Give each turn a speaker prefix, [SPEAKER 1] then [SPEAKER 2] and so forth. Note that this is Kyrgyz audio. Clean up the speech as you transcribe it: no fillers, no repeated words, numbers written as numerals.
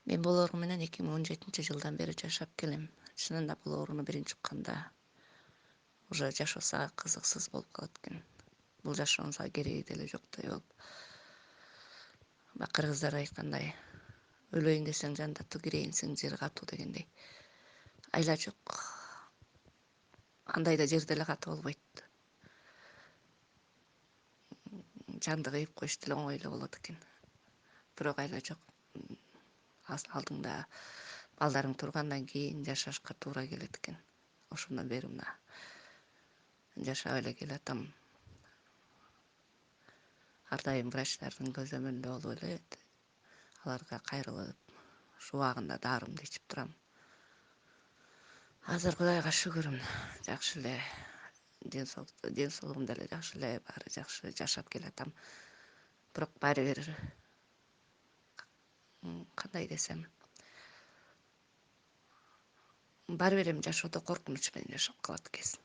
[SPEAKER 1] Мен бул оору менен 2017-жылдан бери жашап келем. Чынында бул ооруну биринчи укканда уже жашоо сага кызыксыз болуп калат экен. Бул жашоонун сага кереги деле жоктой болуп. Кыргыздар айткандай, өлөйүн десең жандатуу, кирейинсиң жер катуу дегендей. Айла жок. Андай да жер деле катуу болбойт. Жанды кыйып коюш деле оңой эле болот экен. Бирок айла жок. Алдыңда балдарың тургандан кийин жашашка туура келет экен. Ошондон бери мына жашап эле келатам. Ар дайым врачтардын көзөмөлүндө болуп эле аларга кайрылып, ушу убагында дарымды ичип турам. Азыр Кудайга шүгүрүм, жакшы эле ден соолугум деле жакшы эле, баары жакшы жашап келатам. Бирок баары бир кандай десем, баары бир эми жашоодо коркунуч менен жашап калат экенсиң.